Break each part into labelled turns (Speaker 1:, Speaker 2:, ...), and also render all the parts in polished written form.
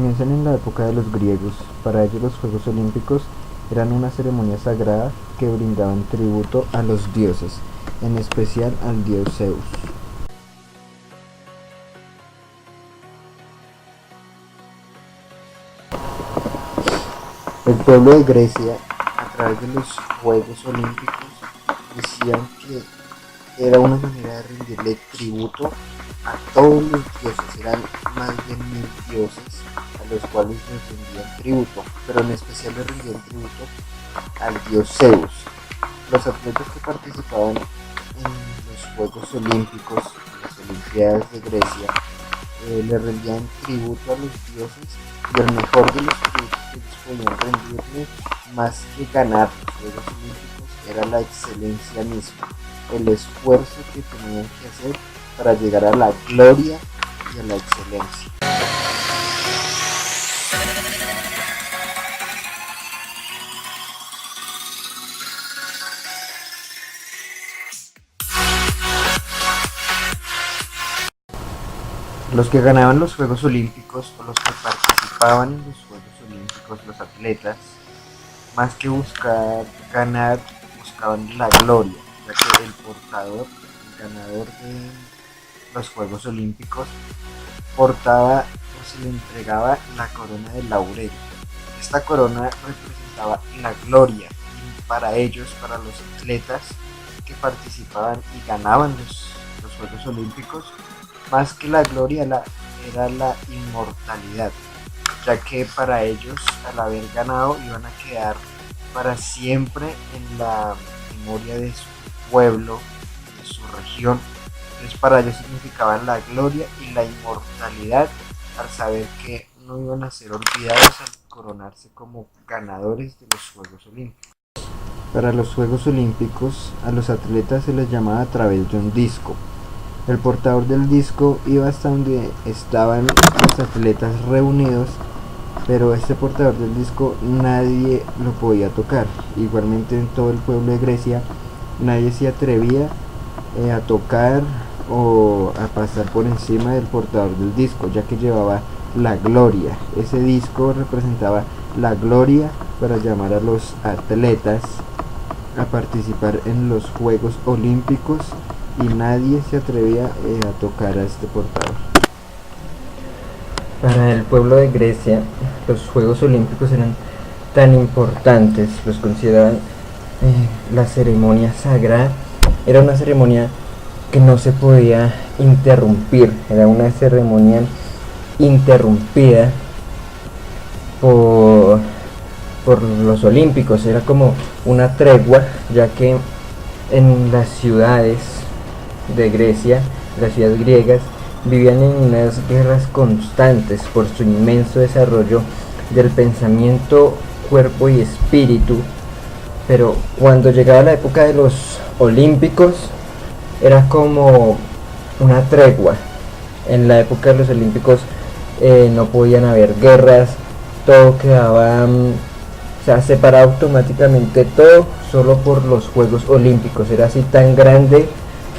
Speaker 1: Comienzan en la época de los griegos. Para ellos los Juegos Olímpicos eran una ceremonia sagrada que brindaban tributo a los dioses, en especial al dios Zeus. El pueblo de Grecia, a través de los Juegos Olímpicos, decían que era una manera de rendirle tributo a todos los dioses. Eran más de 1000 dioses a los cuales les rendían tributo, pero en especial le rendían tributo al dios Zeus. Los atletas que participaban en los Juegos Olímpicos, en las Olimpiadas de Grecia, le rendían tributo a los dioses, y el mejor de los tributos que ellos podían rendirle, más que ganar los Juegos Olímpicos, era la excelencia misma, el esfuerzo que tenían que hacer para llegar a la gloria y a la excelencia. Los que ganaban los Juegos Olímpicos o los que participaban en los Juegos Olímpicos, los atletas, más que buscar ganar, buscaban la gloria, ya que el portador, el ganador de los Juegos Olímpicos, portaba o se le entregaba la corona de laurel. Esta corona representaba la gloria, y para ellos, para los atletas que participaban y ganaban los Juegos Olímpicos, más que la gloria era la inmortalidad, ya que para ellos, al haber ganado, iban a quedar para siempre en la memoria de su pueblo, de su región. Entonces para ellos significaban la gloria y la inmortalidad, al saber que no iban a ser olvidados al coronarse como ganadores de los Juegos Olímpicos. Para los Juegos Olímpicos, a los atletas se les llamaba a través de un disco. El portador del disco iba hasta donde estaban los atletas reunidos, pero este portador del disco nadie lo podía tocar. Igualmente en todo el pueblo de Grecia nadie se atrevía a tocar o a pasar por encima del portador del disco, ya que llevaba la gloria. Ese disco representaba la gloria para llamar a los atletas a participar en los Juegos Olímpicos, y nadie se atrevía a tocar a este portador. Para el pueblo de Grecia, los Juegos Olímpicos eran tan importantes, los consideraban la ceremonia sagrada. Era una ceremonia que no se podía interrumpir, era una ceremonia interrumpida por los olímpicos. Era como una tregua, ya que en las ciudades de Grecia, las ciudades griegas, vivían en unas guerras constantes por su inmenso desarrollo del pensamiento, cuerpo y espíritu. Pero cuando llegaba la época de los olímpicos, era como una tregua. En la época de los olímpicos no podían haber guerras, todo quedaba separado automáticamente, todo solo por los Juegos Olímpicos. Era así tan grande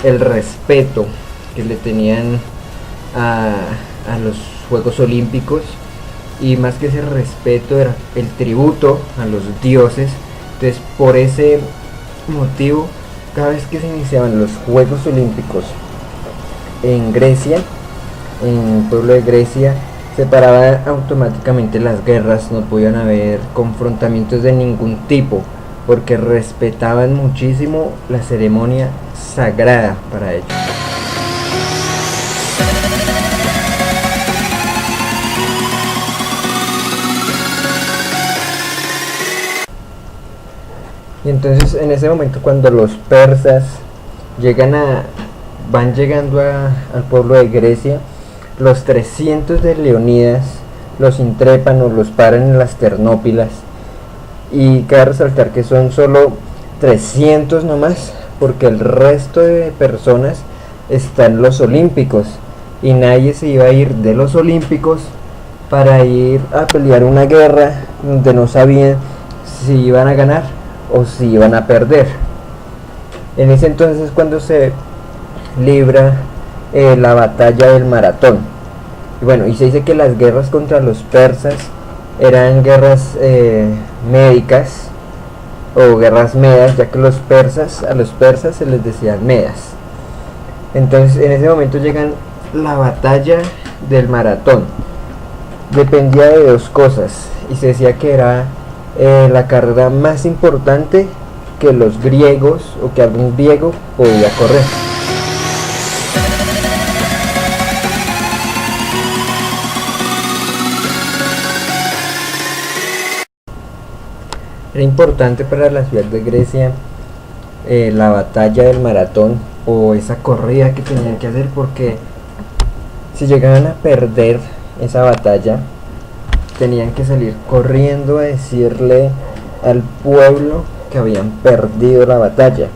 Speaker 1: el respeto que le tenían a los Juegos Olímpicos, y más que ese respeto era el tributo a los dioses. Entonces por ese motivo, cada vez que se iniciaban los Juegos Olímpicos en Grecia, en el pueblo de Grecia, se paraban automáticamente las guerras, no podían haber confrontamientos de ningún tipo, porque respetaban muchísimo la ceremonia sagrada para ellos. Y entonces en ese momento, cuando los persas van llegando al pueblo de Grecia, los 300 de Leonidas los intrepan o los paran en las Termópilas. Y cabe resaltar que son solo 300 nomás, porque el resto de personas están en los Olímpicos, y nadie se iba a ir de los Olímpicos para ir a pelear una guerra donde no sabían si iban a ganar o si iban a perder. En ese entonces es cuando se libra la batalla del Maratón.
Speaker 2: Bueno, y se dice que las guerras contra los persas eran guerras médicas o guerras medas, ya que a los persas se les decían medas. Entonces en ese momento llegan la batalla del maratón. Dependía de dos cosas y se decía que era la carrera más importante que los griegos o que algún griego podía correr. Era importante para la ciudad de Grecia la batalla del maratón o esa corrida que tenían que hacer, porque si llegaban a perder esa batalla tenían que salir corriendo a decirle al pueblo que habían perdido la batalla,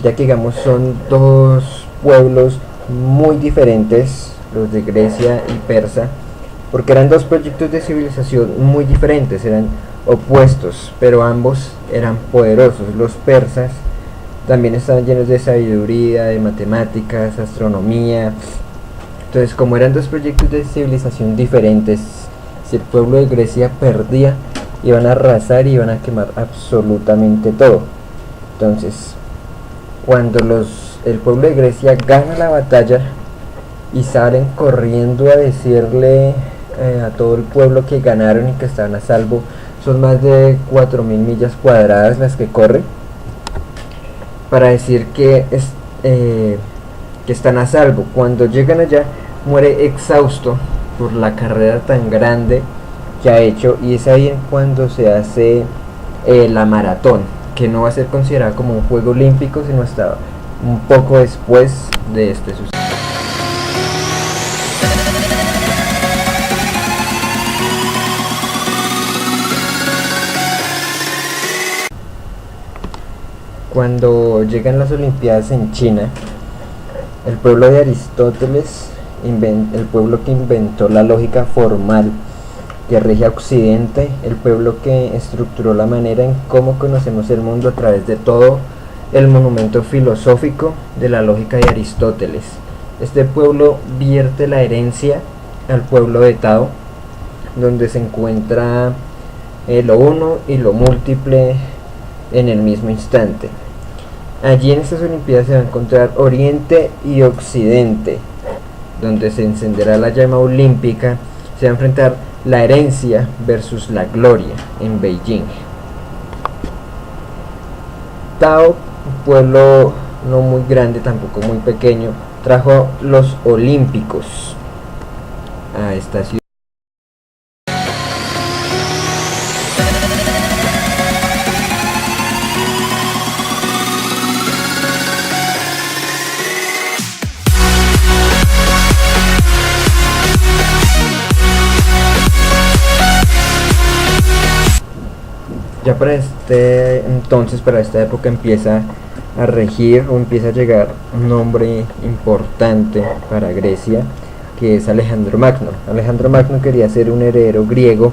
Speaker 2: ya que digamos son dos pueblos muy diferentes, los de Grecia y Persa, porque eran dos proyectos de civilización muy diferentes, eran opuestos, pero ambos eran poderosos. Los persas también estaban llenos de sabiduría, de matemáticas, astronomía. Entonces, como eran dos proyectos de civilización diferentes, si el pueblo de Grecia perdía, iban a arrasar y iban a quemar absolutamente todo. Entonces, cuando el pueblo de Grecia gana la batalla y salen corriendo a decirle a todo el pueblo que ganaron y que estaban a salvo, son más de 4.000 millas cuadradas las que corren, para decir que están a salvo. Cuando llegan allá, muere exhausto por la carrera tan grande que ha hecho, y es ahí cuando se hace la maratón, que no va a ser considerada como un juego olímpico, sino hasta un poco después de este suceso. Cuando llegan las Olimpiadas en China, el pueblo de Aristóteles, el pueblo que inventó la lógica formal que rige a Occidente, el pueblo que estructuró la manera en cómo conocemos el mundo a través de todo el monumento filosófico de la lógica de Aristóteles. Este pueblo vierte la herencia al pueblo de Tao, donde se encuentra lo uno y lo múltiple en el mismo instante. Allí en estas Olimpiadas se va a encontrar Oriente y Occidente, donde se encenderá la llama olímpica. Se va a enfrentar la herencia versus la gloria en Beijing. Tao, un pueblo no muy grande, tampoco muy pequeño, trajo los olímpicos a esta ciudad. Ya para para esta época empieza a regir o empieza a llegar un nombre importante para Grecia, que es Alejandro Magno. Alejandro Magno quería ser un heredero griego,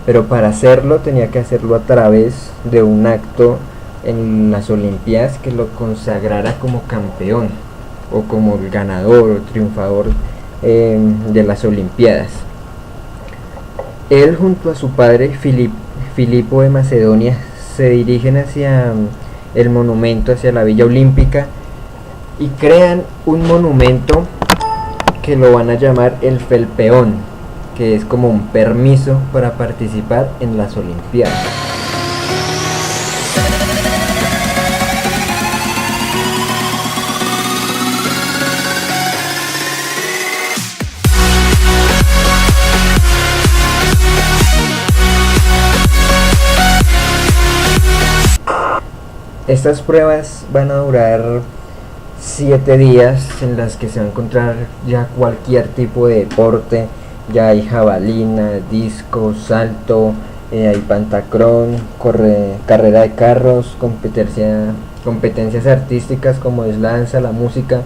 Speaker 2: pero para hacerlo tenía que hacerlo a través de un acto en las Olimpiadas que lo consagrara como campeón o como el ganador o triunfador de las Olimpiadas. Él junto a su padre Filipo de Macedonia se dirigen hacia el monumento, hacia la Villa Olímpica, y crean un monumento que lo van a llamar el Felpeón, que es como un permiso para participar en las Olimpiadas. Estas pruebas van a durar 7 días, en las que se va a encontrar ya cualquier tipo de deporte. Ya hay jabalina, disco, salto, hay pantacrón, carrera de carros, competencias artísticas como es la danza, la música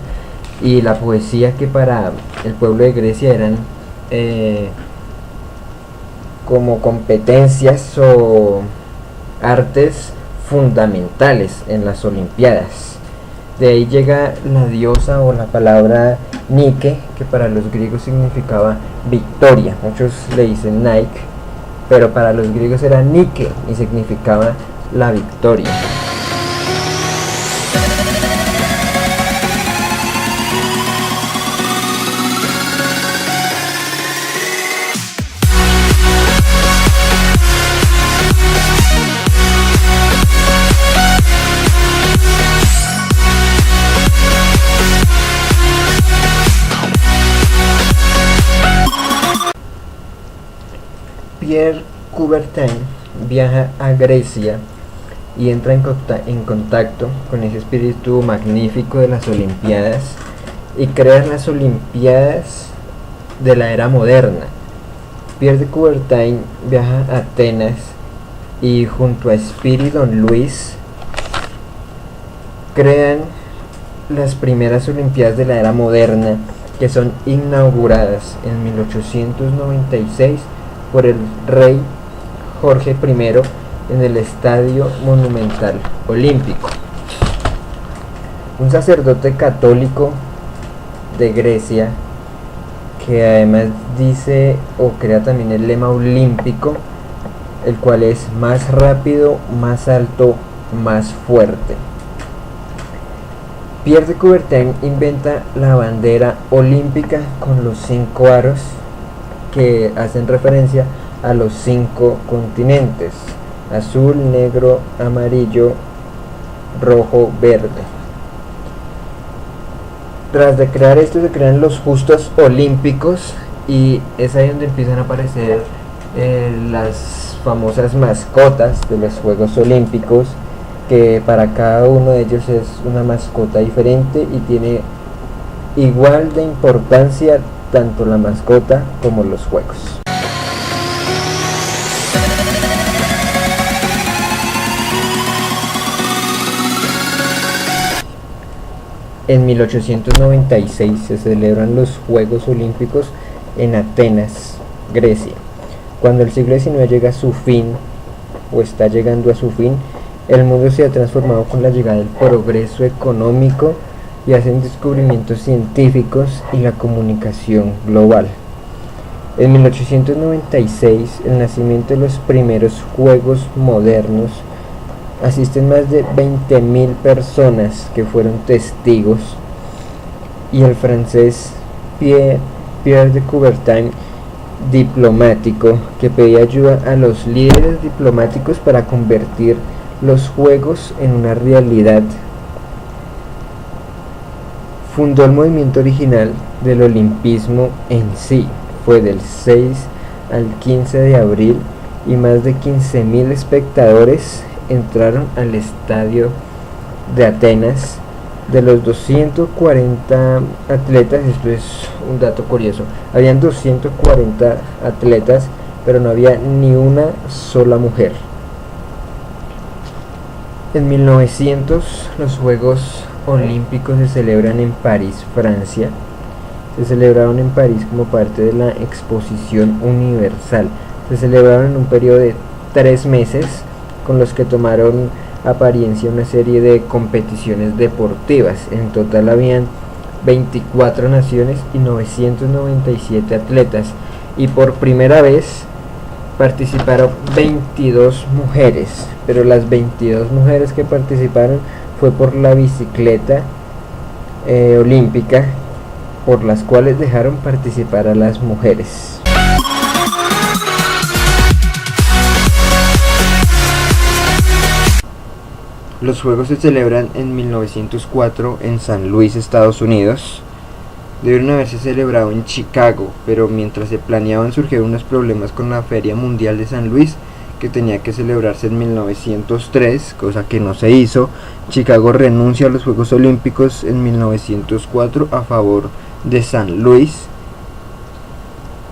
Speaker 2: y la poesía, que para el pueblo de Grecia eran como competencias o artes fundamentales en las Olimpiadas. De ahí llega la diosa o la palabra Nike, que para los griegos significaba victoria. Muchos le dicen Nike, pero para los griegos era Nike y significaba la victoria. Pierre Coubertin viaja a Grecia y entra en contacto con ese espíritu magnífico de las Olimpiadas y crea las Olimpiadas de la era moderna. Pierre de Coubertin viaja a Atenas y junto a Spiridon Luis crean las primeras Olimpiadas de la era moderna, que son inauguradas en 1896 por el rey Jorge I en el Estadio Monumental Olímpico. Un sacerdote católico de Grecia, que además dice o crea también el lema olímpico, el cual es más rápido, más alto, más fuerte. Pierre de Coubertin inventa la bandera olímpica con los 5 aros que hacen referencia a los 5 continentes: azul, negro, amarillo, rojo, verde. Tras de crear esto se crean los Justos Olímpicos y es ahí donde empiezan a aparecer las famosas mascotas de los Juegos Olímpicos, que para cada uno de ellos es una mascota diferente y tiene igual de importancia tanto la mascota como los juegos. En 1896 se celebran los Juegos Olímpicos en Atenas, Grecia. Cuando el siglo XIX llega a su fin, o está llegando a su fin, el mundo se ha transformado con la llegada del progreso económico y hacen descubrimientos científicos y la comunicación global. En 1896, el nacimiento de los primeros Juegos modernos, asisten más de 20.000 personas que fueron testigos, y el francés Pierre de Coubertin, diplomático, que pedía ayuda a los líderes diplomáticos para convertir los Juegos en una realidad. Fundó el movimiento original del olimpismo en sí. Fue del 6 al 15 de abril y más de 15.000 espectadores entraron al estadio de Atenas. De los 240 atletas, esto es un dato curioso, habían 240 atletas, pero no había ni una sola mujer. En 1900 los Juegos Olímpicos se celebran en París, Francia. Se celebraron en París como parte de la Exposición Universal. Se celebraron en un periodo de 3 meses, con los que tomaron apariencia una serie de competiciones deportivas. En total habían 24 naciones y 997 atletas, y por primera vez participaron 22 mujeres, pero las 22 mujeres que participaron fue por la bicicleta olímpica, por las cuales dejaron participar a las mujeres. Los Juegos se celebran en 1904 en San Luis, Estados Unidos. Debieron haberse celebrado en Chicago, pero mientras se planeaban surgieron unos problemas con la Feria Mundial de San Luis, que tenía que celebrarse en 1903, cosa que no se hizo. Chicago renuncia a los Juegos Olímpicos en 1904 a favor de San Luis,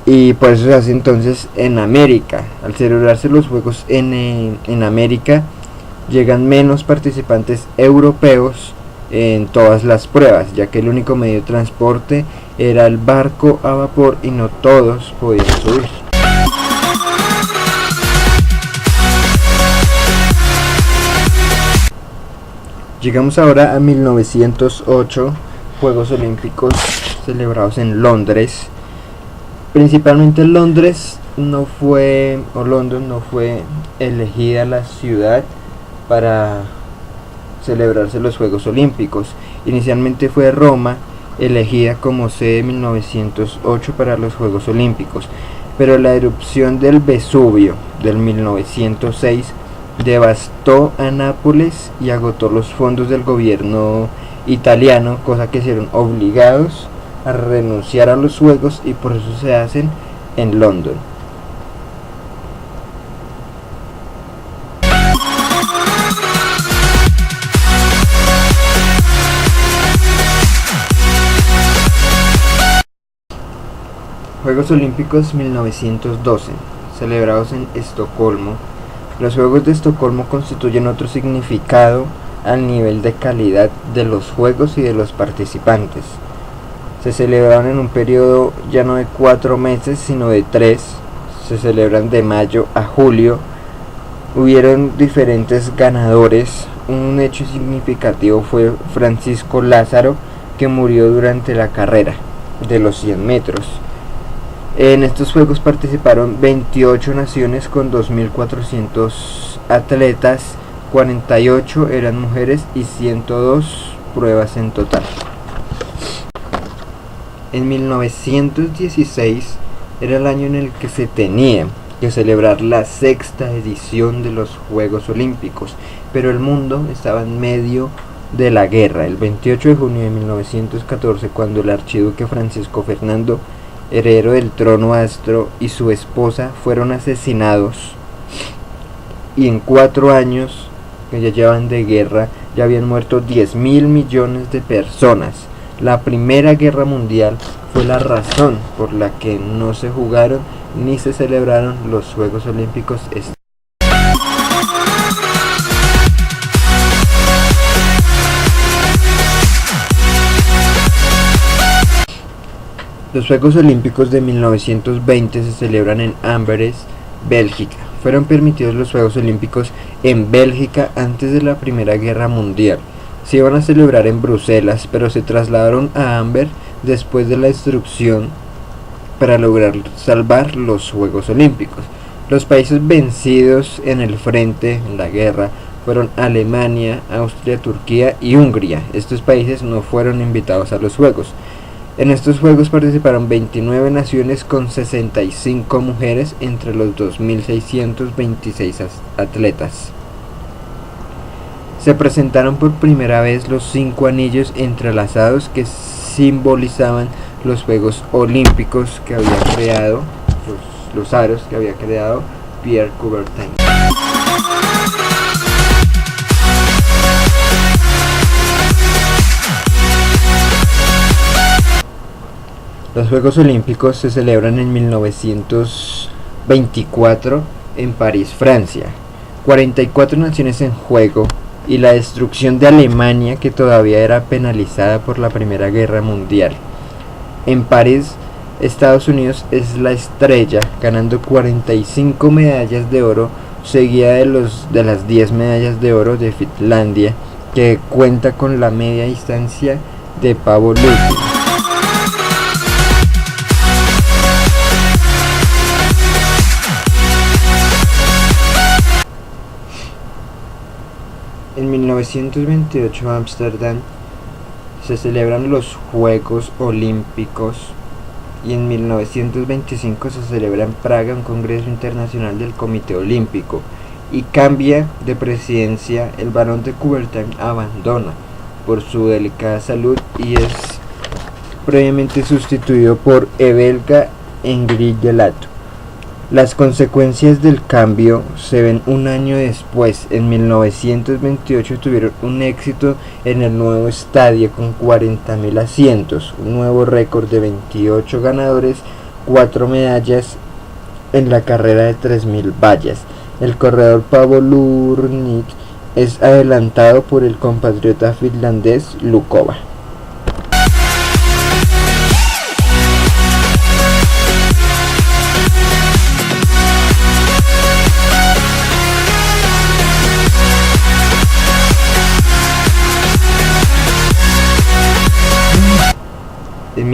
Speaker 2: y por eso se hace entonces en América. Al celebrarse los Juegos en América, llegan menos participantes europeos en todas las pruebas, ya que el único medio de transporte era el barco a vapor y no todos podían subir. Llegamos ahora a 1908, Juegos Olímpicos celebrados en Londres. Principalmente Londres London no fue elegida la ciudad para celebrarse los Juegos Olímpicos. Inicialmente fue Roma, elegida como sede en 1908 para los Juegos Olímpicos, pero la erupción del Vesubio del 1906 devastó a Nápoles y agotó los fondos del gobierno italiano, cosa que hicieron obligados a renunciar a los Juegos, y por eso se hacen en London. Juegos Olímpicos 1912, celebrados en Estocolmo. Los Juegos de Estocolmo constituyen otro significado al nivel de calidad de los Juegos y de los participantes. Se celebraron en un periodo ya no de 4 meses, sino de 3. Se celebran de mayo a julio. Hubieron diferentes ganadores. Un hecho significativo fue Francisco Lázaro, que murió durante la carrera de los 100 metros. En estos Juegos participaron 28 naciones con 2.400 atletas, 48 eran mujeres y 102 pruebas en total. En 1916 era el año en el que se tenía que celebrar la 6ª edición de los Juegos Olímpicos, pero el mundo estaba en medio de la guerra. El 28 de junio de 1914, cuando el archiduque Francisco Fernando, heredero del trono astro, y su esposa fueron asesinados, y en 4 años que ya llevan de guerra ya habían muerto 10.000 millones de personas. La Primera Guerra Mundial fue la razón por la que no se jugaron ni se celebraron los Juegos Olímpicos. Los Juegos Olímpicos de 1920 se celebran en Amberes, Bélgica. Fueron permitidos los Juegos Olímpicos en Bélgica antes de la Primera Guerra Mundial. Se iban a celebrar en Bruselas, pero se trasladaron a Amberes después de la destrucción para lograr salvar los Juegos Olímpicos. Los países vencidos en el frente, en la guerra, fueron Alemania, Austria, Turquía y Hungría. Estos países no fueron invitados a los Juegos. En estos Juegos participaron 29 naciones con 65 mujeres entre los 2.626 atletas. Se presentaron por primera vez los 5 anillos entrelazados que simbolizaban los Juegos Olímpicos que había creado, los aros que había creado Pierre Coubertin. Los Juegos Olímpicos se celebran en 1924 en París, Francia. 44 naciones en juego, y la destrucción de Alemania, que todavía era penalizada por la Primera Guerra Mundial. En París, Estados Unidos es la estrella, ganando 45 medallas de oro, seguida de las 10 medallas de oro de Finlandia, que cuenta con la media distancia de Paavo Lyytilä. En 1928 en Ámsterdam se celebran los Juegos Olímpicos, y en 1925 se celebra en Praga un Congreso Internacional del Comité Olímpico, y cambia de presidencia. El barón de Coubertin abandona por su delicada salud y es previamente sustituido por Evelga Engrijelato. Las consecuencias del cambio se ven un año después. En 1928 tuvieron un éxito en el nuevo estadio con 40.000 asientos, un nuevo récord de 28 ganadores, 4 medallas en la carrera de 3.000 vallas. El corredor Paavo Nurmi es adelantado por el compatriota finlandés Lukova.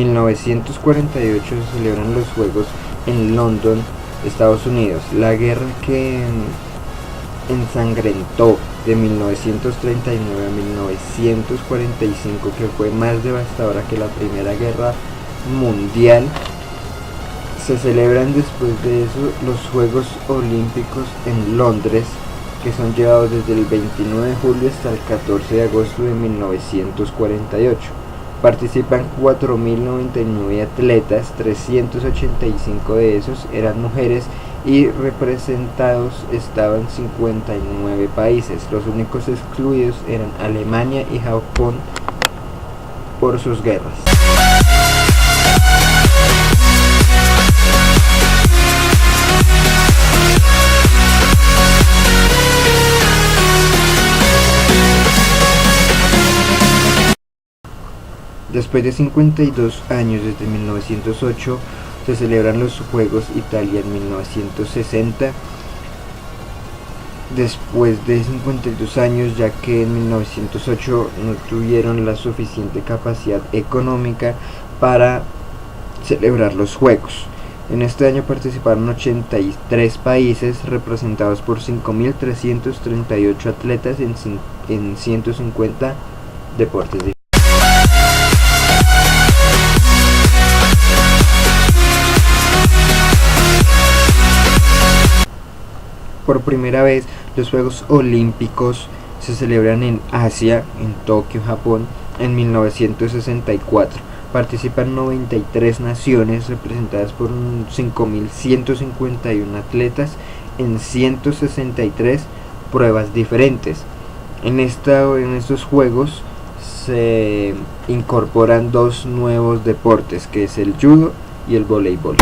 Speaker 2: 1948 se celebran los Juegos en London, Estados Unidos. La guerra que ensangrentó de 1939 a 1945, que fue más devastadora que la Primera Guerra Mundial, se celebran después de eso los Juegos Olímpicos en Londres, que son llevados desde el 29 de julio hasta el 14 de agosto de 1948. Participan 4.099 atletas, 385 de esos eran mujeres y representados estaban 59 países. Los únicos excluidos eran Alemania y Japón por sus guerras. Después de 52 años desde 1908 se celebran los Juegos Italia en 1960. Después de 52 años, ya que en 1908 no tuvieron la suficiente capacidad económica para celebrar los Juegos. En este año participaron 83 países representados por 5.338 atletas en 150 deportes diferentes. Por primera vez, los Juegos Olímpicos se celebran en Asia, en Tokio, Japón, en 1964. Participan 93 naciones representadas por 5.151 atletas en 163 pruebas diferentes. En estos Juegos se incorporan dos nuevos deportes, que es el judo y el voleibol.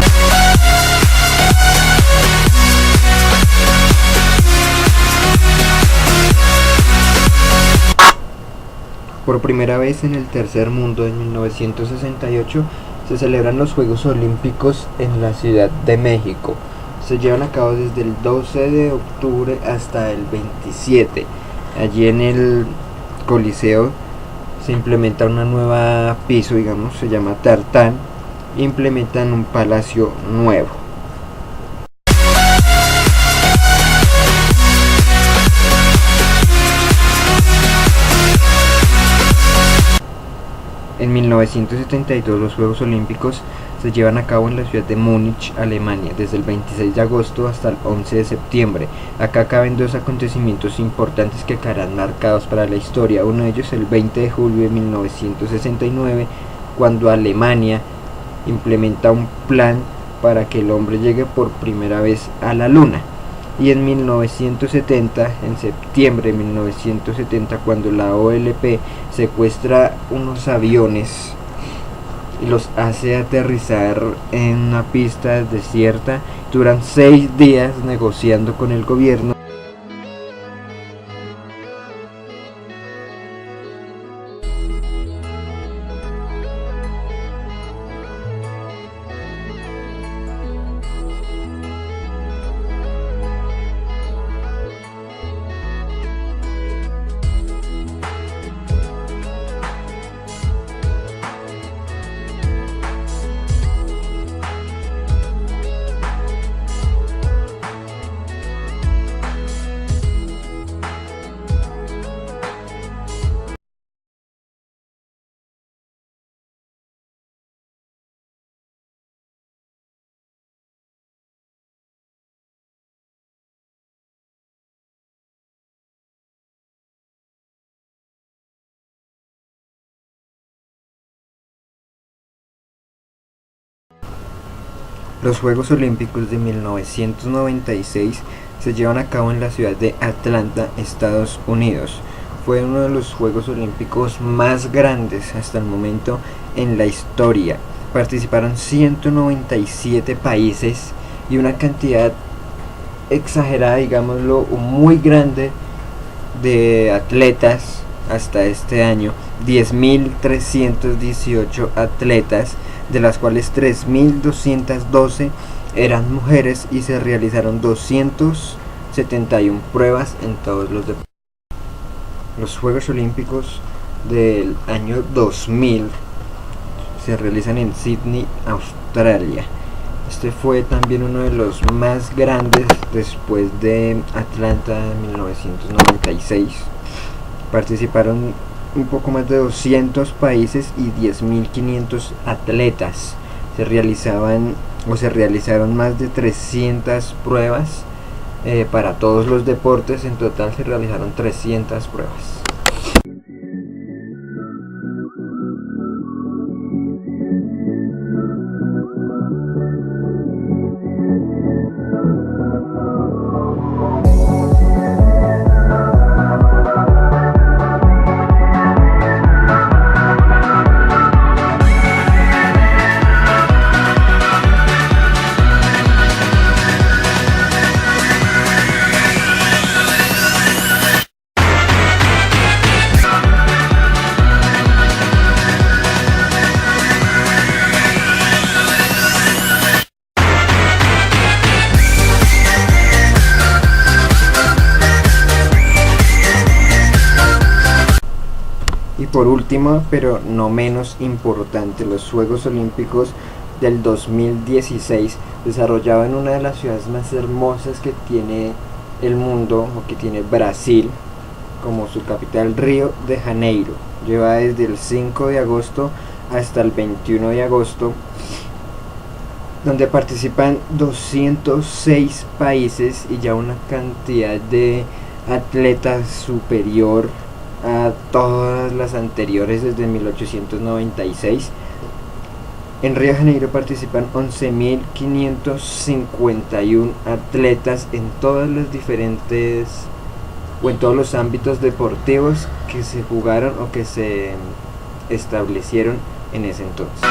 Speaker 2: Por primera vez en el tercer mundo, en 1968, se celebran los Juegos Olímpicos en la Ciudad de México. Se llevan a cabo desde el 12 de octubre hasta el 27. Allí en el Coliseo se implementa una nueva piso, digamos, se llama tartán, e implementan un palacio nuevo. En 1972 los Juegos Olímpicos se llevan a cabo en la ciudad de Múnich, Alemania, desde el 26 de agosto hasta el 11 de septiembre. Acá caben dos acontecimientos importantes que quedarán marcados para la historia. Uno de ellos el 20 de julio de 1969, cuando Alemania implementa un plan para que el hombre llegue por primera vez a la Luna. Y en 1970, en septiembre de 1970, cuando la OLP secuestra unos aviones y los hace aterrizar en una pista desierta, duran 6 días negociando con el gobierno. Los Juegos Olímpicos de 1996 se llevan a cabo en la ciudad de Atlanta, Estados Unidos. Fue uno de los Juegos Olímpicos más grandes hasta el momento en la historia. Participaron 197 países y una cantidad exagerada, digámoslo, muy grande de atletas hasta este año. 10.318 atletas, de las cuales 3.212 eran mujeres, y se realizaron 271 pruebas en todos los deportes. Los Juegos Olímpicos del año 2000 se realizan en Sydney, Australia. Este fue también uno de los más grandes después de Atlanta en 1996. Participaron un poco más de 200 países y 10.500 atletas. Se realizaron más de 300 pruebas para todos los deportes. En total se realizaron 300 pruebas. Y por último, pero no menos importante, los Juegos Olímpicos del 2016 desarrollaban una de las ciudades más hermosas que tiene el mundo, o que tiene Brasil, como su capital, Río de Janeiro. Lleva desde el 5 de agosto hasta el 21 de agosto, donde participan 206 países y ya una cantidad de atletas superior a todas las anteriores desde 1896. En Río de Janeiro participan 11.551 atletas en todas las diferentes o en todos los ámbitos deportivos que se jugaron o que se establecieron en ese entonces.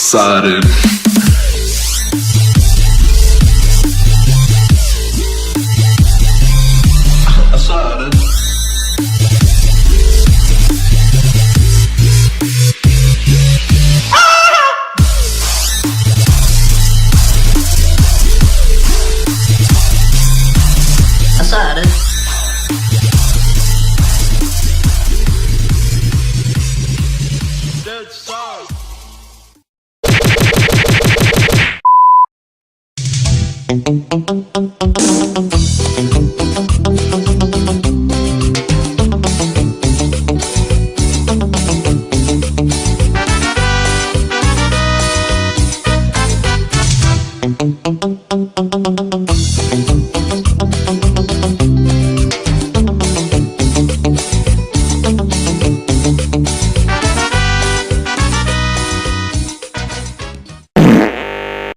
Speaker 3: Excited. Excited.
Speaker 4: Excited.
Speaker 3: Dead song.